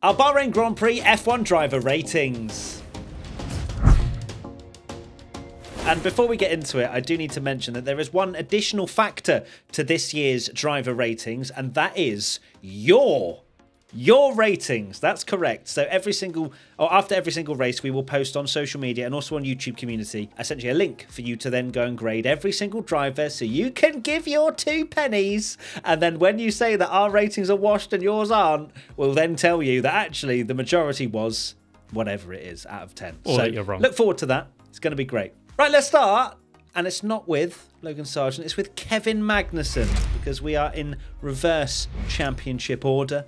Our Bahrain Grand Prix F1 driver ratings. And before we get into it, I do need to mention that there is one additional factor to this year's driver ratings, and that is your ratings. That's correct. So after every single race, we will post on social media and also on YouTube community, essentially a link for you to then go and grade every single driver so you can give your 2 pennies. And then when you say that our ratings are washed and yours aren't, we'll then tell you that actually the majority was whatever it is out of 10. Or so that you're wrong. Look forward to that. It's going to be great. Right, let's start. And it's not with Logan Sargent, it's with Kevin Magnussen, because we are in reverse championship order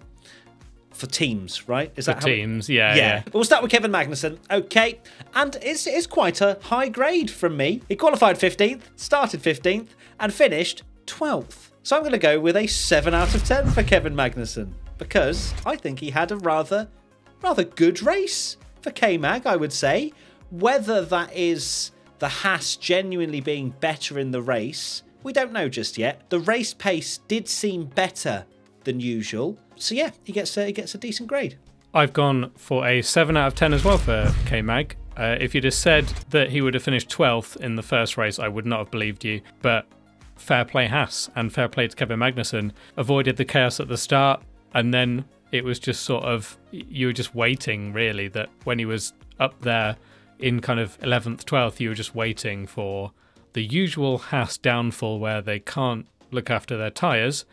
for teams, right? Is that for teams, yeah. We'll start with Kevin Magnussen. Okay. And it's quite a high grade from me. He qualified 15th, started 15th, and finished 12th. So I'm going to go with a 7 out of 10 for Kevin Magnussen, because I think he had a rather good race for K-Mag, I would say. Whether that is the Haas genuinely being better in the race, we don't know just yet. The race pace did seem better than usual. So yeah, he gets a decent grade. I've gone for a 7 out of 10 as well for K-Mag. If you'd have said that he would have finished 12th in the first race, I would not have believed you. But fair play Haas and fair play to Kevin Magnussen. Avoided the chaos at the start, and then it was just sort of, you were just waiting really, that when he was up there in kind of 11th, 12th, you were just waiting for the usual Haas downfall where they can't look after their tyres,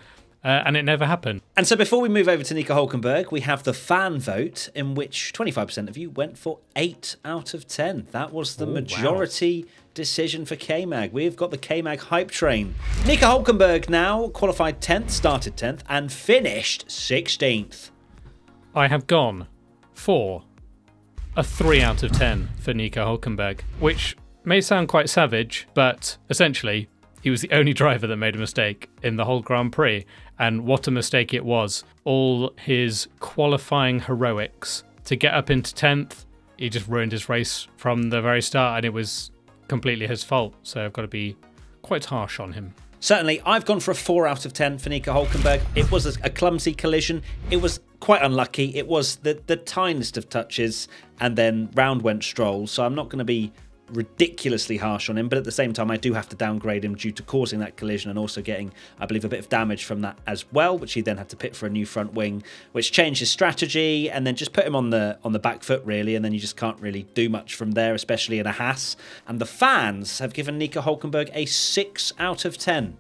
and it never happened. And so before we move over to Nico Hulkenberg, we have the fan vote, in which 25% of you went for 8 out of 10. That was the majority decision for K-Mag. We've got the K-Mag hype train. Nico Hulkenberg now qualified 10th, started 10th, and finished 16th. I have gone for a 3 out of 10 for Nico Hulkenberg, which may sound quite savage, but essentially he was the only driver that made a mistake in the whole Grand Prix, and what a mistake it was. All his qualifying heroics to get up into 10th, he just ruined his race from the very start, and it was completely his fault, so I've got to be quite harsh on him. Certainly, I've gone for a 4 out of 10 for Nico Hulkenberg. It was a clumsy collision. It was quite unlucky. It was the tiniest of touches, and then round went Stroll. So I'm not going to be ridiculously harsh on him, but at the same time, I do have to downgrade him due to causing that collision and also getting, I believe, a bit of damage from that as well, which he then had to pit for a new front wing, which changed his strategy and then just put him on the back foot, really, and then you just can't really do much from there, especially in a Haas. And the fans have given Nico Hulkenberg a 6 out of 10.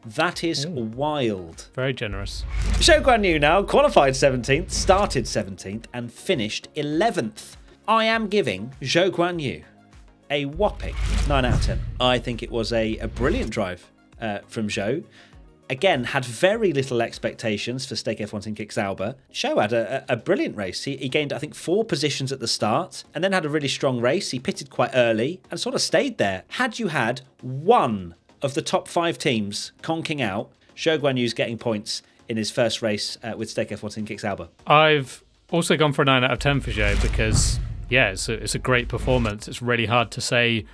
That is wild. Very generous. Zhou Guanyu now qualified 17th, started 17th, and finished 11th. I am giving Zhou Guanyu a whopping 9 out of 10. I think it was a brilliant drive from Zhou. Again, had very little expectations for Stake F1 Team Kick Sauber. Zhou had a brilliant race. He gained, I think, 4 positions at the start and then had a really strong race. He pitted quite early and sort of stayed there. Had you had one of the top 5 teams conking out, Zhou Guanyu's getting points in his first race with Stake F1 Team Kick Sauber. I've also gone for a 9 out of 10 for Zhou because, yeah, it's a great performance. It's really hard to say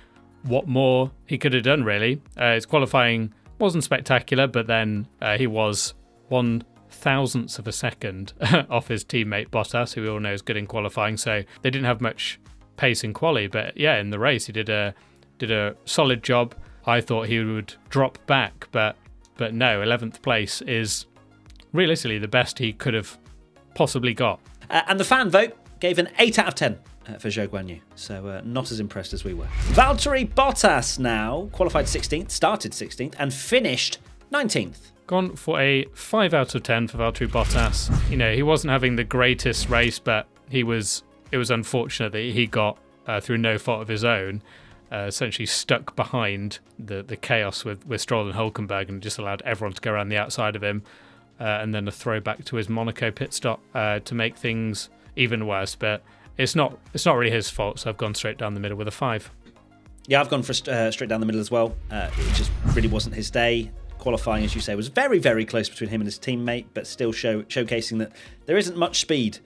what more he could have done, really. His qualifying wasn't spectacular, but then he was 1/1000th of a second off his teammate Bottas, who we all know is good in qualifying, so they didn't have much pace in quali, but yeah, in the race he did a solid job. I thought he would drop back, but no, 11th place is realistically the best he could have possibly got. And the fan vote gave an 8 out of 10 for Zhou Guanyu, so not as impressed as we were. Valtteri Bottas now qualified 16th, started 16th, and finished 19th. Gone for a 5 out of 10 for Valtteri Bottas. You know, he wasn't having the greatest race, but it was unfortunate that he got, through no fault of his own, essentially stuck behind the chaos with Stroll and Hulkenberg and just allowed everyone to go around the outside of him, and then a throwback to his Monaco pit stop to make things even worse. But it's not really his fault, so I've gone straight down the middle with a 5. Yeah, I've gone for straight down the middle as well. It just really wasn't his day. Qualifying, as you say, was very, very close between him and his teammate, but still showcasing that there isn't much speed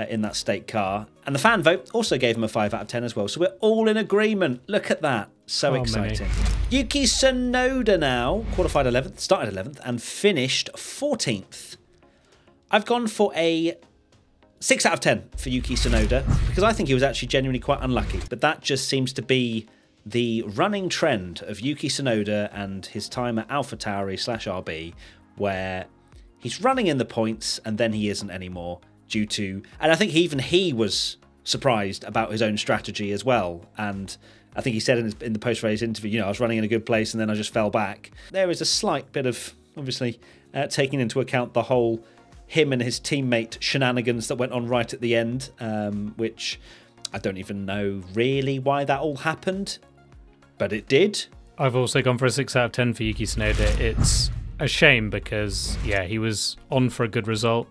in that state car. And the fan vote also gave him a 5 out of 10 as well. So we're all in agreement. Look at that. So exciting. Yuki Tsunoda now qualified 11th, started 11th, and finished 14th. I've gone for a 6 out of 10 for Yuki Tsunoda, because I think he was actually genuinely quite unlucky. But that just seems to be the running trend of Yuki Tsunoda and his time at AlphaTauri/RB, where he's running in the points and then he isn't anymore due to... And I think he was surprised about his own strategy as well. And I think he said in the post-race interview, I was running in a good place and then I just fell back. There is a slight bit of, obviously, taking into account the whole him and his teammate shenanigans that went on right at the end, which I don't even know really why that all happened, but it did. I've also gone for a 6 out of 10 for Yuki Tsunoda. It's a shame because, he was on for a good result.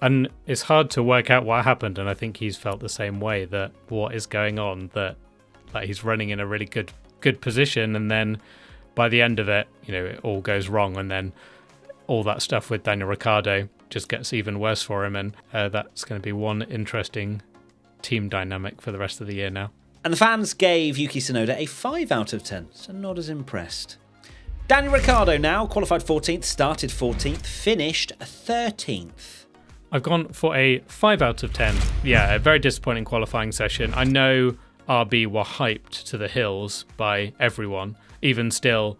And it's hard to work out what happened, and I think he's felt the same way, that what is going on, that he's running in a really good position, and then by the end of it, it all goes wrong, and then all that stuff with Daniel Ricciardo just gets even worse for him, and that's going to be one interesting team dynamic for the rest of the year now. And the fans gave Yuki Tsunoda a 5 out of 10, so not as impressed. Daniel Ricciardo now, qualified 14th, started 14th, finished 13th. I've gone for a 5 out of 10. Yeah, a very disappointing qualifying session. I know RB were hyped to the hills by everyone. Even still,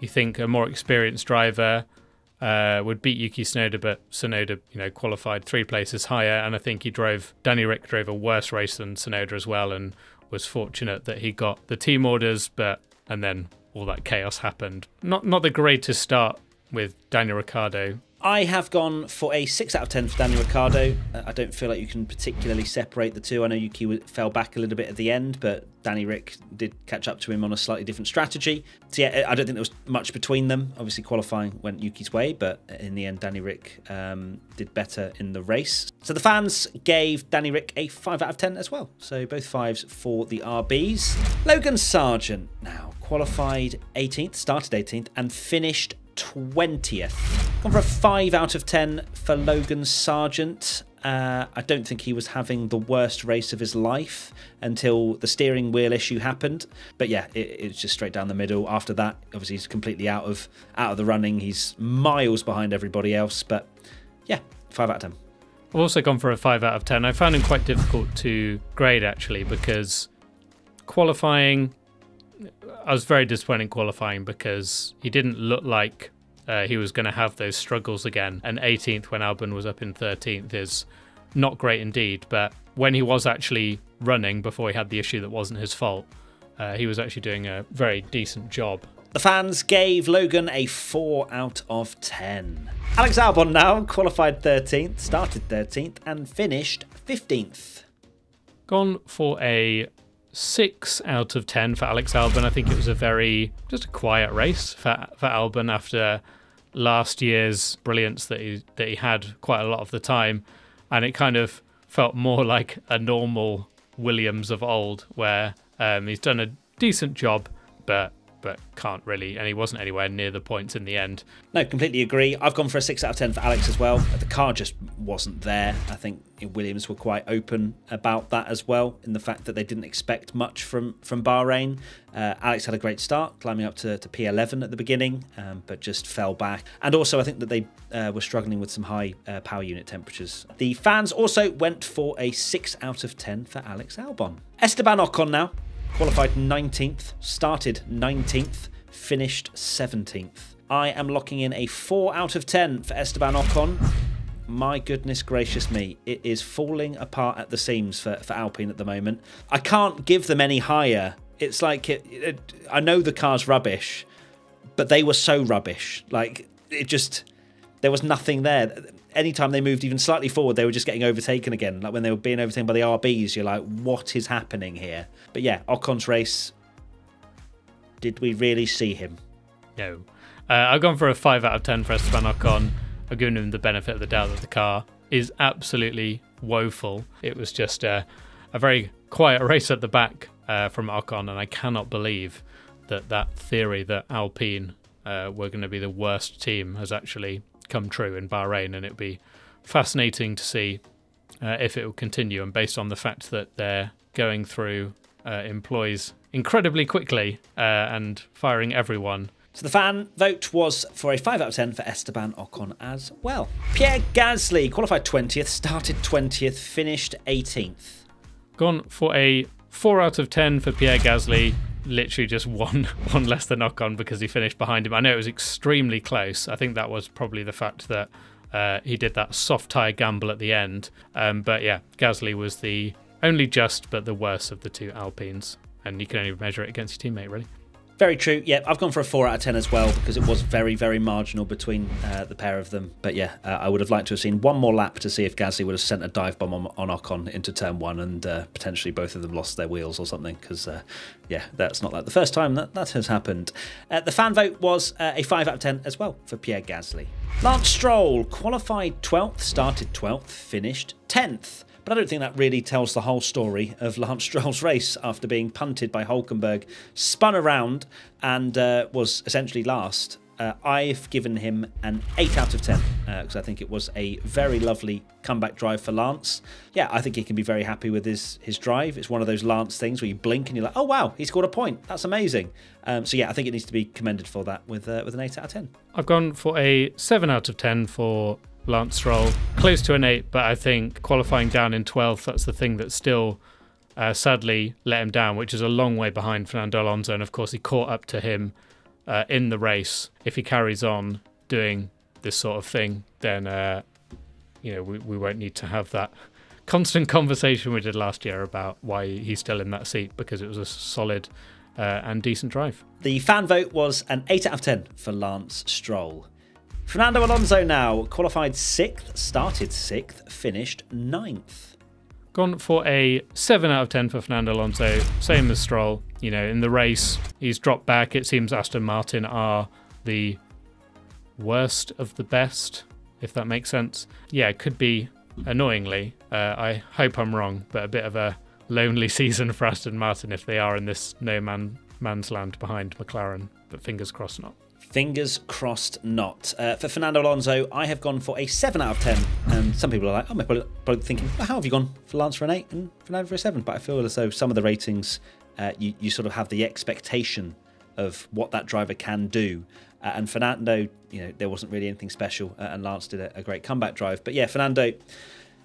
you think a more experienced driver would beat Yuki Tsunoda, but Tsunoda, qualified 3 places higher, and I think Danny Rick drove a worse race than Tsunoda as well, and was fortunate that he got the team orders, and then all that chaos happened. Not the greatest start with Daniel Ricciardo. I have gone for a 6 out of 10 for Daniel Ricciardo. I don't feel like you can particularly separate the two. I know Yuki fell back a little bit at the end, but Danny Rick did catch up to him on a slightly different strategy. So yeah, I don't think there was much between them. Obviously qualifying went Yuki's way, but in the end Danny Rick did better in the race. So the fans gave Danny Rick a 5 out of 10 as well. So both 5s for the RBs. Logan Sargent now qualified 18th, started 18th and finished 20th. Gone for a 5 out of 10 for Logan Sargent. I don't think he was having the worst race of his life until the steering wheel issue happened. But yeah, it's just straight down the middle. After that, obviously he's completely out of the running. He's miles behind everybody else. But yeah, 5 out of 10. I've also gone for a 5 out of 10. I found him quite difficult to grade actually, because qualifying, I was very disappointed in qualifying because he didn't look like he was going to have those struggles again. And 18th when Albon was up in 13th is not great indeed. But when he was actually running before he had the issue that wasn't his fault, he was actually doing a very decent job. The fans gave Logan a 4 out of 10. Alex Albon now qualified 13th, started 13th and finished 15th. Gone for a 6 out of 10 for Alex Albon. I think it was just a quiet race for Albon after last year's brilliance that he had quite a lot of the time, and it kind of felt more like a normal Williams of old, where he's done a decent job, but can't really, and he wasn't anywhere near the points in the end. No, completely agree. I've gone for a 6 out of 10 for Alex as well. The car just wasn't there. I think Williams were quite open about that as well, in the fact that they didn't expect much from Bahrain. Alex had a great start, climbing up to P11 at the beginning, but just fell back. And also I think that they were struggling with some high power unit temperatures. The fans also went for a 6 out of 10 for Alex Albon. Esteban Ocon now. Qualified 19th, started 19th, finished 17th. I am locking in a 4 out of 10 for Esteban Ocon. My goodness gracious me, it is falling apart at the seams for Alpine at the moment. I can't give them any higher. It's like, I know the car's rubbish, but they were so rubbish. Like, there was nothing there. Anytime they moved even slightly forward, they were just getting overtaken again. Like when they were being overtaken by the RBs, you're like, what is happening here? But yeah, Ocon's race, did we really see him? No. I've gone for a 5 out of 10 for Esteban Ocon. I've given him the benefit of the doubt that the car is absolutely woeful. It was just a very quiet race at the back from Ocon, and I cannot believe that theory that Alpine were going to be the worst team has actually come true in Bahrain, and it'll be fascinating to see if it will continue. And based on the fact that they're going through employees incredibly quickly and firing everyone, So the fan vote was for a 5 out of 10 for Esteban Ocon as well. Pierre Gasly qualified 20th, started 20th, finished 18th. Gone for a 4 out of 10 for Pierre Gasly. Literally just one less than Ocon because he finished behind him. I know it was extremely close. I think that was probably the fact that he did that soft tyre gamble at the end. But yeah, Gasly was the only just but the worst of the two Alpines. And you can only measure it against your teammate, really. Very true. Yeah, I've gone for a 4 out of 10 as well because it was very, very marginal between the pair of them. But yeah, I would have liked to have seen one more lap to see if Gasly would have sent a dive bomb on Ocon into turn 1 and potentially both of them lost their wheels or something because, yeah, that's not like the first time that has happened. The fan vote was a 5 out of 10 as well for Pierre Gasly. Lance Stroll qualified 12th, started 12th, finished 10th. But I don't think that really tells the whole story of Lance Stroll's race after being punted by Hülkenberg, spun around and was essentially last. I've given him an 8 out of 10 because I think it was a very lovely comeback drive for Lance. Yeah, I think he can be very happy with his drive. It's one of those Lance things where you blink and you're like, oh wow, he scored a point. That's amazing. So yeah, I think it needs to be commended for that with an 8 out of 10. I've gone for a 7 out of 10 for Lance Stroll, close to an 8, but I think qualifying down in 12th, that's the thing that still sadly let him down, which is a long way behind Fernando Alonso, and of course he caught up to him in the race. If he carries on doing this sort of thing, then we won't need to have that constant conversation we did last year about why he's still in that seat, because it was a solid and decent drive. The fan vote was an 8 out of 10 for Lance Stroll. Fernando Alonso now qualified 6th, started 6th, finished 9th. Gone for a 7 out of 10 for Fernando Alonso, same as Stroll. You know, in the race, he's dropped back. It seems Aston Martin are the worst of the best, if that makes sense. Yeah, it could be, annoyingly, I hope I'm wrong, but a bit of a lonely season for Aston Martin if they are in this man's land behind McLaren, but fingers crossed not. Fingers crossed not. For Fernando Alonso, I have gone for a 7 out of 10. And some people are like, oh, probably thinking, well, how have you gone for Lance for an 8 and Fernando for a 7? But I feel as though some of the ratings, you sort of have the expectation of what that driver can do. And Fernando, there wasn't really anything special. And Lance did a great comeback drive. But yeah, Fernando,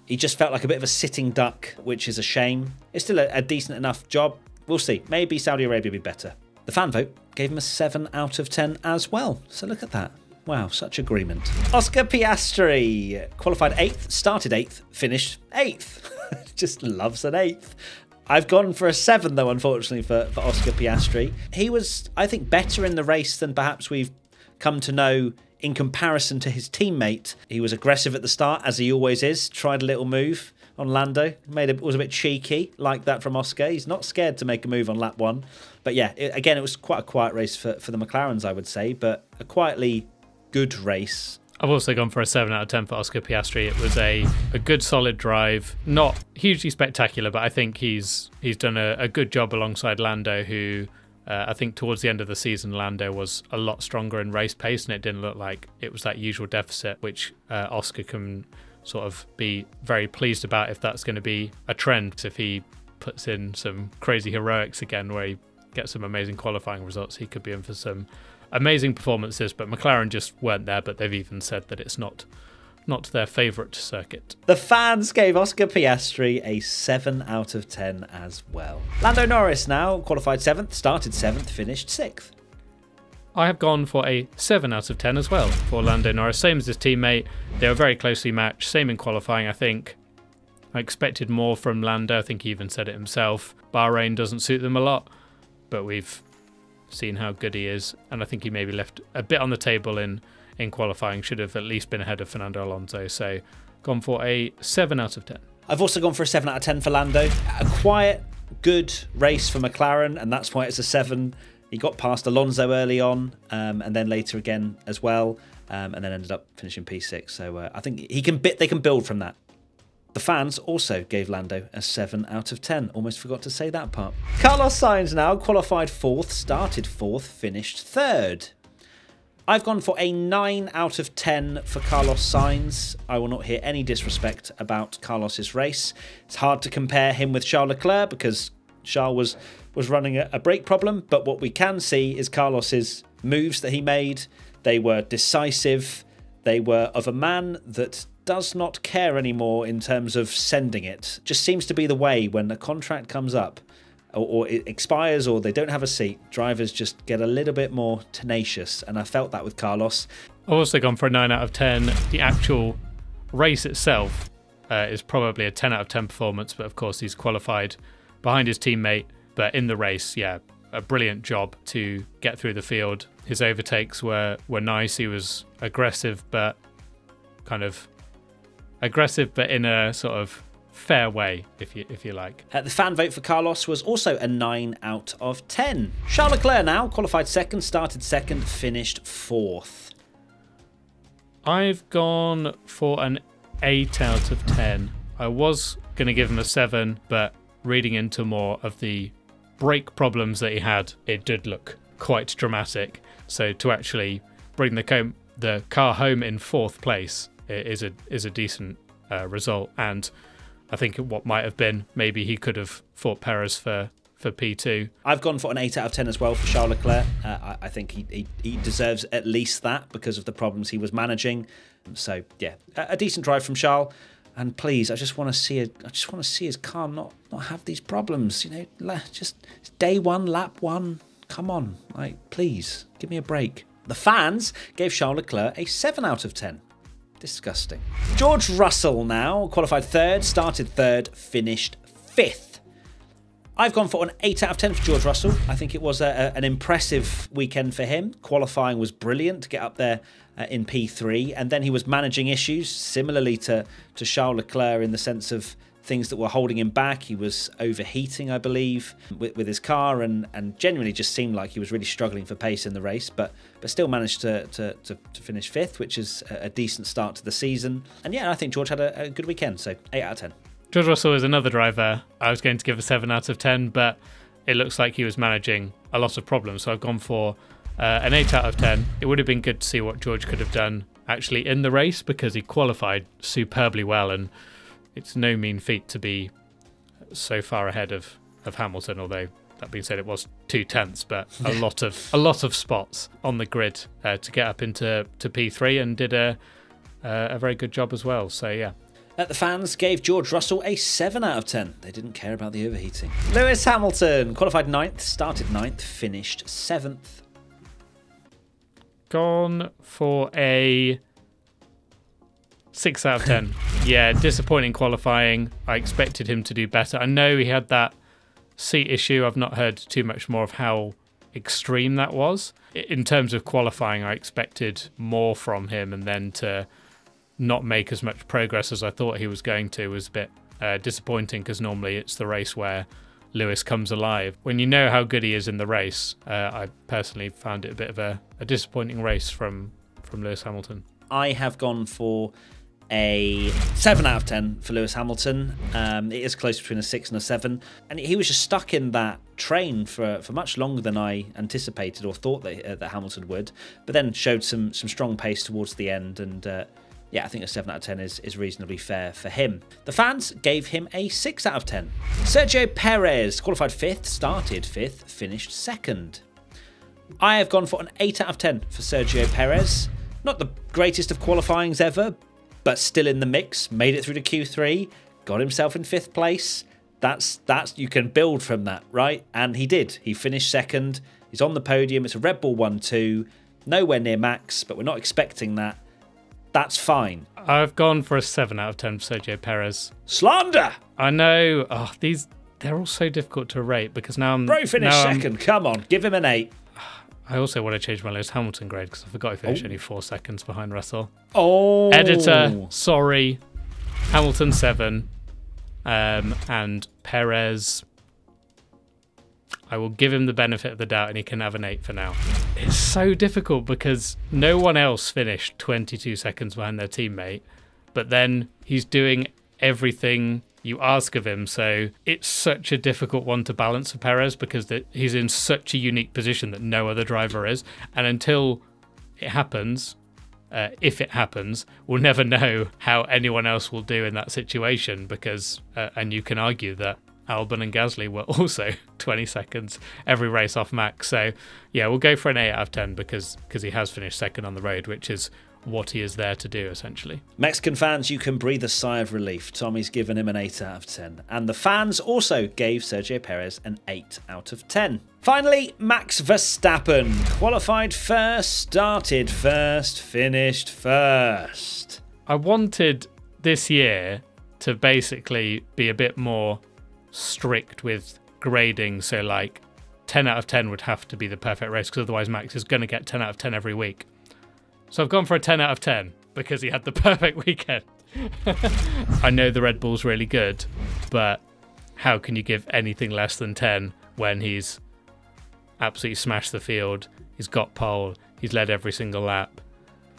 he just felt like a bit of a sitting duck, which is a shame. It's still a decent enough job. We'll see. Maybe Saudi Arabia will be better. The fan vote gave him a 7 out of 10 as well. So look at that. Wow, such agreement. Oscar Piastri qualified 8th, started 8th, finished 8th. Just loves an 8th. I've gone for a 7 though, unfortunately, for Oscar Piastri. He was, I think, better in the race than perhaps we've come to know in comparison to his teammate. He was aggressive at the start, as he always is. Tried a little move on Lando, was a bit cheeky, like that from Oscar. He's not scared to make a move on lap 1. But yeah, again, it was quite a quiet race for the McLarens, I would say, but a quietly good race. I've also gone for a 7 out of 10 for Oscar Piastri. It was a good solid drive, not hugely spectacular, but I think he's done a good job alongside Lando, who I think towards the end of the season, Lando was a lot stronger in race pace, and it didn't look like it was that usual deficit, which Oscar can sort of be very pleased about if that's going to be a trend. If he puts in some crazy heroics again where he gets some amazing qualifying results, he could be in for some amazing performances. But McLaren just weren't there, but they've even said that it's not their favourite circuit. The fans gave Oscar Piastri a 7 out of 10 as well. Lando Norris now qualified 7th, started 7th, finished 6th. I have gone for a 7 out of 10 as well for Lando Norris, same as his teammate. They were very closely matched, same in qualifying. I think I expected more from Lando. I think he even said it himself. Bahrain doesn't suit them a lot, but we've seen how good he is, and I think he maybe left a bit on the table in qualifying. Should have at least been ahead of Fernando Alonso, so gone for a 7 out of 10. I've also gone for a 7 out of 10 for Lando. A quiet, good race for McLaren, and that's why it's a 7. He got past Alonso early on, and then later again as well, and then ended up finishing P6. So I think they can build from that. The fans also gave Lando a 7 out of 10. Almost forgot to say that part. Carlos Sainz now qualified 4th, started 4th, finished 3rd. I've gone for a 9 out of 10 for Carlos Sainz. I will not hear any disrespect about Carlos's race. It's hard to compare him with Charles Leclerc because Charles was running a brake problem, but what we can see is Carlos is moves that he made. They were decisive. They were of a man that does not care anymore in terms of sending it. Just seems to be the way when a contract comes up or it expires or they don't have a seat, drivers just get a little bit more tenacious, and I felt that with Carlos. I've also gone for a 9 out of 10. The actual race itself is probably a 10 out of 10 performance, but of course he's qualified behind his teammate. But in the race, yeah, a brilliant job to get through the field. His overtakes were nice. He was aggressive, but in a sort of fair way, if you like. The fan vote for Carlos was also a 9 out of 10. Charles Leclerc now qualified second, started second, finished fourth. I've gone for an 8 out of 10. I was going to give him a 7, but reading into more of the brake problems that he had, it did look quite dramatic. So to actually bring the car home in fourth place is a decent result. And I think what might have been, maybe he could have fought Perez for P2. I've gone for an 8 out of 10 as well for Charles Leclerc. I think he deserves at least that because of the problems he was managing. So yeah, a decent drive from Charles. And please, I just want to see his car not have these problems. You know, just day one, lap one. Come on, please give me a break. The fans gave Charles Leclerc a 7 out of 10. Disgusting. George Russell now qualified third, started third, finished fifth. I've gone for an 8 out of 10 for George Russell. I think it was an impressive weekend for him. Qualifying was brilliant to get up there in P3, and then he was managing issues similarly to Charles Leclerc in the sense of things that were holding him back. He was overheating, I believe, with his car, and genuinely just seemed like he was really struggling for pace in the race, but still managed to finish fifth, which is a decent start to the season. And yeah, I think George had a good weekend, so 8 out of 10. George Russell is another driver I was going to give a 7 out of 10, but it looks like he was managing a lot of problems, so I've gone for an 8 out of 10. It would have been good to see what George could have done actually in the race, because he qualified superbly well, and it's no mean feat to be so far ahead of Hamilton, although that being said, it was 2/10, but a lot of spots on the grid to get up into P3, and did a very good job as well. So yeah. The fans gave George Russell a 7 out of 10. They didn't care about the overheating. Lewis Hamilton qualified 9th, started 9th, finished 7th. Gone for a 6 out of 10. Yeah, disappointing qualifying. I expected him to do better. I know he had that seat issue. I've not heard too much more of how extreme that was. In terms of qualifying, I expected more from him, and then to not make as much progress as I thought he was going to was a bit disappointing, because normally it's the race where Lewis comes alive. When you know how good he is in the race, I personally found it a bit of a disappointing race from Lewis Hamilton. I have gone for a 7 out of 10 for Lewis Hamilton. It is close between a 6 and a 7, and he was just stuck in that train for much longer than I anticipated or thought that Hamilton would, but then showed some strong pace towards the end, and yeah, I think a 7 out of 10 is reasonably fair for him. The fans gave him a 6 out of 10. Sergio Perez qualified 5th, started 5th, finished 2nd. I have gone for an 8 out of 10 for Sergio Perez. Not the greatest of qualifyings ever, but still in the mix. Made it through to Q3, got himself in 5th place. That's you can build from that, right? And he did. He finished 2nd. He's on the podium. It's a Red Bull 1-2. Nowhere near max, but we're not expecting that. That's fine. I've gone for a 7 out of 10 for Sergio Perez. Slander! I know. Oh, they're all so difficult to rate, because now I'm... Bro finished 2nd. Come on, give him an 8. I also want to change my Lewis Hamilton grade, because I forgot he finished only 4 seconds behind Russell. Oh! Editor, sorry. Hamilton 7. And Perez, I will give him the benefit of the doubt, and he can have an 8 for now. It's so difficult, because no one else finished 22 seconds behind their teammate, but then he's doing everything you ask of him. So it's such a difficult one to balance for Perez, because he's in such a unique position that no other driver is. And until it happens, if it happens, we'll never know how anyone else will do in that situation, because, and you can argue that Albon and Gasly were also 20 seconds every race off Max. So, yeah, we'll go for an 8 out of 10 because he has finished second on the road, which is what he is there to do, essentially. Mexican fans, you can breathe a sigh of relief. Tommy's given him an 8 out of 10. And the fans also gave Sergio Perez an 8 out of 10. Finally, Max Verstappen. Qualified first, started first, finished first. I wanted this year to basically be a bit more strict with grading. So, like, 10 out of 10 would have to be the perfect race because otherwise Max is going to get 10 out of 10 every week. So I've gone for a 10 out of 10 because he had the perfect weekend. I know the Red Bull's really good, but how can you give anything less than 10 when he's absolutely smashed the field, he's got pole, he's led every single lap,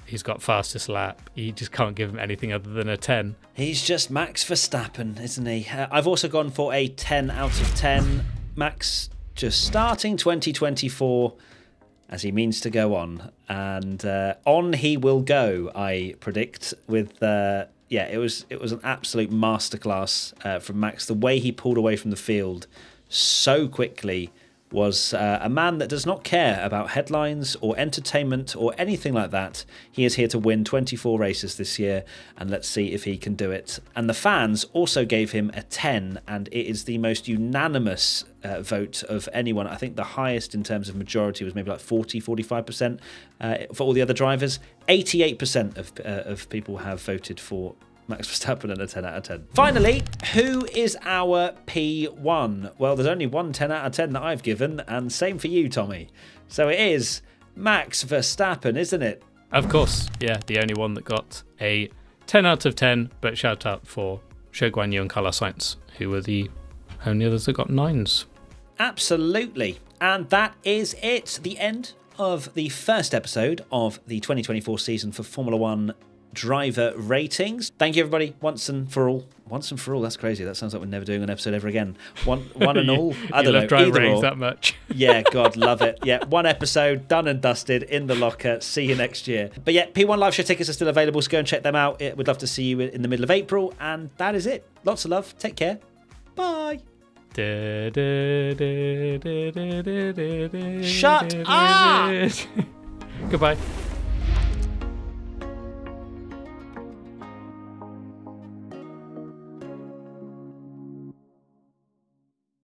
he's got fastest lap. You just can't give him anything other than a 10. He's just Max Verstappen, isn't he? I've also gone for a 10 out of 10. Max just starting 2024 as he means to go on, and on he will go, I predict. With it was an absolute masterclass from Max. The way he pulled away from the field so quickly was a man that does not care about headlines or entertainment or anything like that. He is here to win 24 races this year, and let's see if he can do it. And the fans also gave him a 10, and it is the most unanimous vote of anyone. I think the highest in terms of majority was maybe like 45% for all the other drivers. 88% of people have voted for Max Verstappen and a 10 out of 10. Finally, who is our P1? Well, there's only one 10 out of 10 that I've given, and same for you, Tommy. So it is Max Verstappen, isn't it? Of course, yeah, the only one that got a 10 out of 10, but shout out for Zhou Guanyu and Carlos Sainz, who were the only others that got 9s. Absolutely. And that is it. The end of the first episode of the 2024 season for Formula One driver ratings. Thank you, everybody, once and for all. Once and for all, that's crazy. That sounds like we're never doing an episode ever again. One and all. I don't know. Driver either ratings or. that much. Yeah, God, love it. Yeah, one episode, done and dusted, in the locker. See you next year. But yeah, P1 live show tickets are still available, so go and check them out. We'd love to see you in the middle of April. And that is it. Lots of love. Take care. Bye. Shut up! Goodbye.